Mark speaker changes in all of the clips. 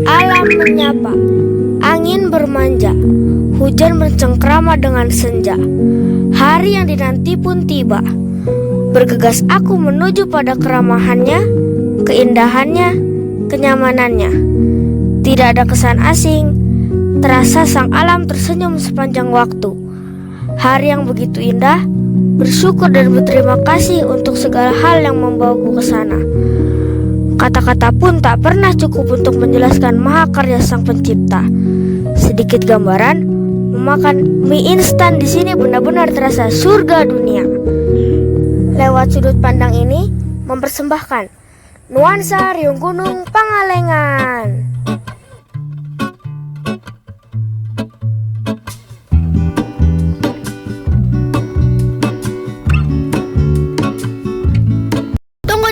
Speaker 1: Alam menyapa, angin bermanja, hujan mencengkrama dengan senja. Hari yang dinanti pun tiba. Bergegas aku menuju pada keramahannya, keindahannya, kenyamanannya. Tidak ada kesan asing, terasa sang alam tersenyum sepanjang waktu. Hari yang begitu indah, bersyukur dan berterima kasih untuk segala hal yang membawaku ke sana. Kata-kata pun tak pernah cukup untuk menjelaskan mahakarya sang pencipta. Sedikit gambaran, memakan mie instan di sini benar-benar terasa surga dunia. Lewat sudut pandang ini, mempersembahkan Nuansa Riung Gunung Pangalengan.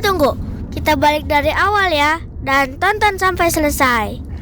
Speaker 1: Tunggu, kita balik dari awal ya, dan tonton sampai selesai.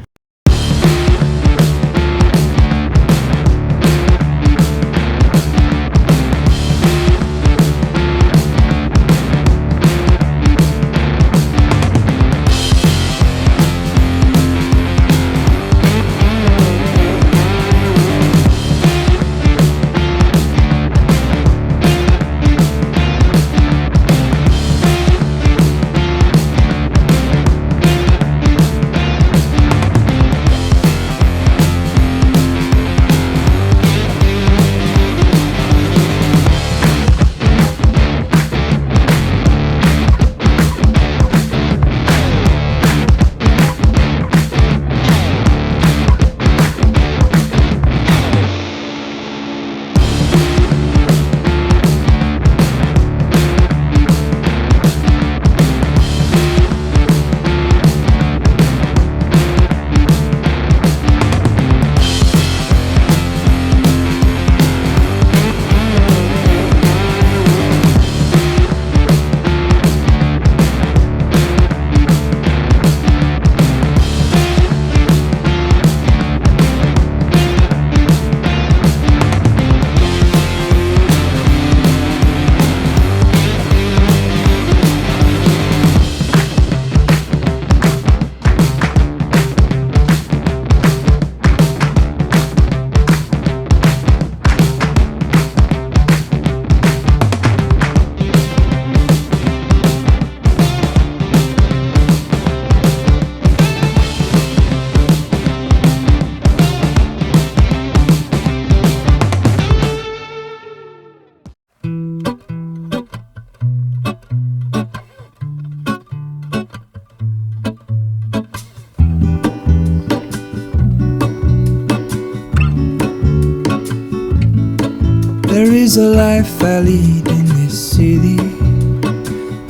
Speaker 2: There is a life I lead in this city,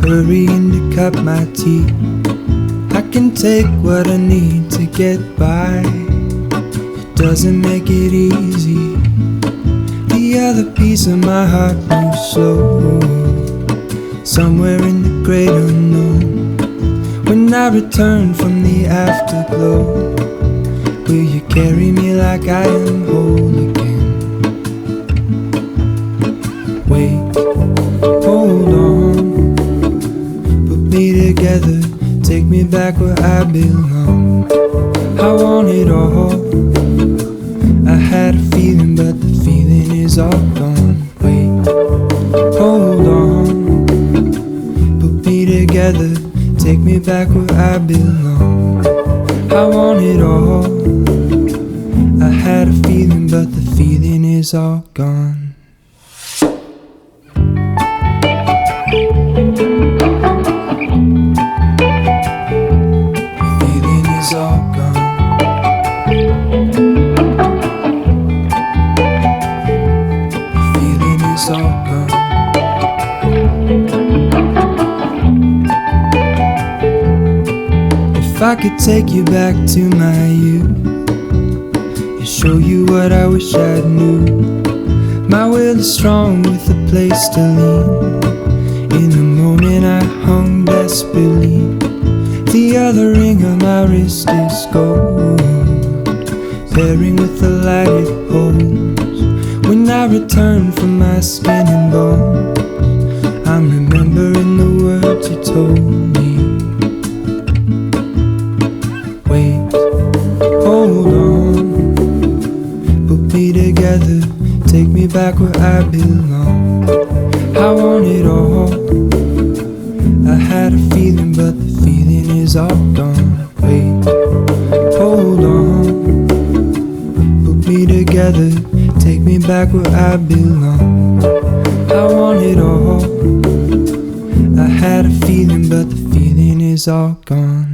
Speaker 2: hurrying to cut my teeth. I can take what I need to get by, it doesn't make it easy. The other piece of my heart moves slow, somewhere in the great unknown. When I return from the afterglow, will you carry me like I am whole again? Wait, hold on, put me together, take me back where I belong. I want it all, I had a feeling but the feeling is all gone. Wait, hold on, put me together, take me back where I belong. I want it all, I had a feeling but the feeling is all gone. If I could take you back to my youth and show you what I wish I knew, my will is strong with a place to lean. In the moment I hung desperately, the other ring on my wrist is gold, pairing with the light it holds. When I return from my skin and bones, I'm remembering the words you told me. Wait, I belong. I want it all. I had a feeling, but the feeling is all gone. Wait, hold on. Put me together, take me back where I belong. I want it all. I had a feeling, but the feeling is all gone.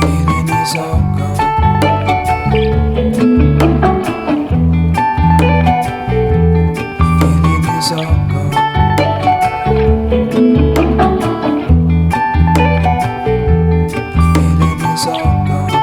Speaker 2: Feeling is all gone. Feeling is all gone. Feeling is all gone.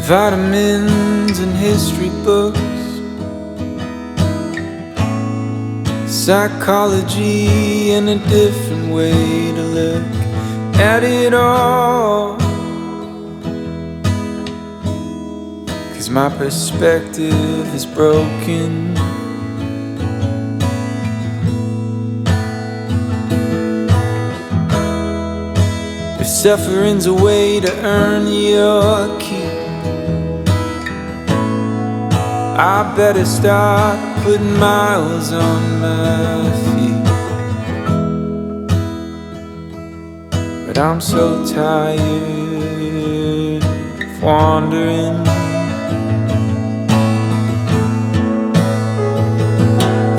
Speaker 2: Vitamins and history books, psychology and a different way to look at it all. 'Cause my perspective is broken. If suffering's a way to earn your keep, I better start putting miles on my feet. But I'm so tired of wandering.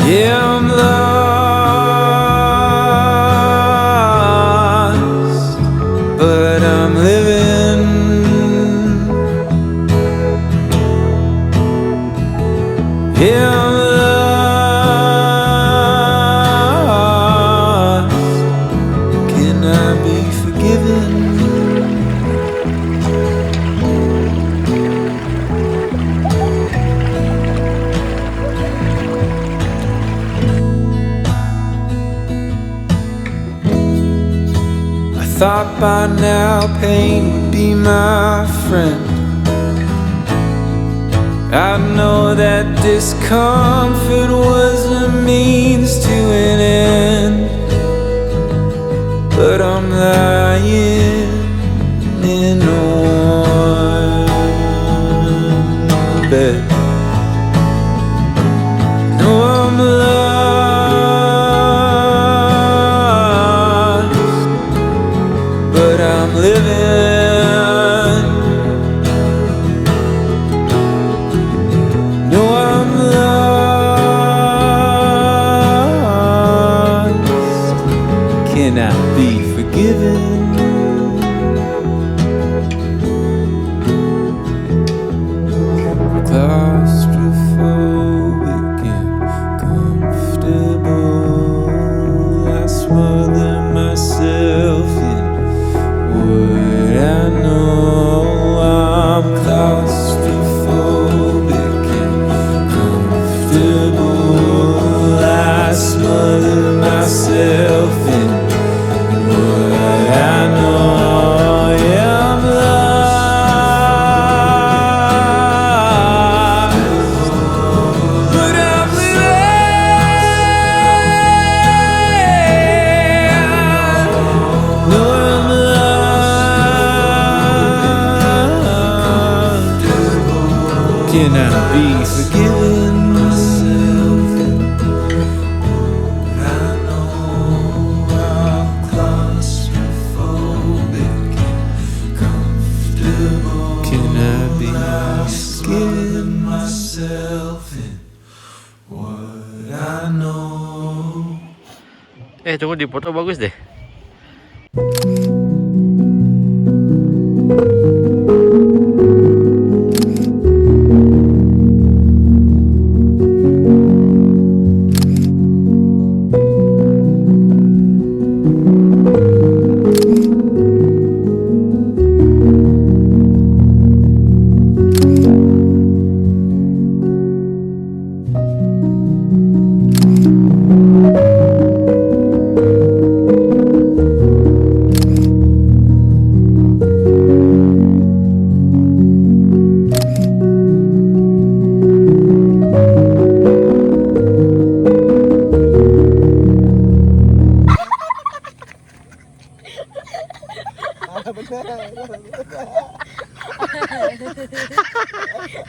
Speaker 2: Yeah, I'm lost, but I'm living. Yeah, I'm lost. Can I be forgiven? I thought by now pain would be my friend. I know that discomfort was a means to an end, but I'm lying in a warm bed. No, I'm lost, but I'm living. Cannot be forgiven. Claustrophobic and comfortable. I smother myself in what I know. I'm claustrophobic and comfortable. I smother myself in what I know. Yeah, I'm lost, but I'm living. No, I'm lost. Can I be forgiven? Can I be
Speaker 3: Tunggu, di foto bagus deh.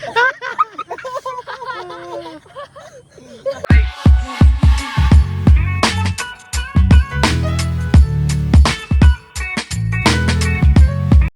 Speaker 2: Bener.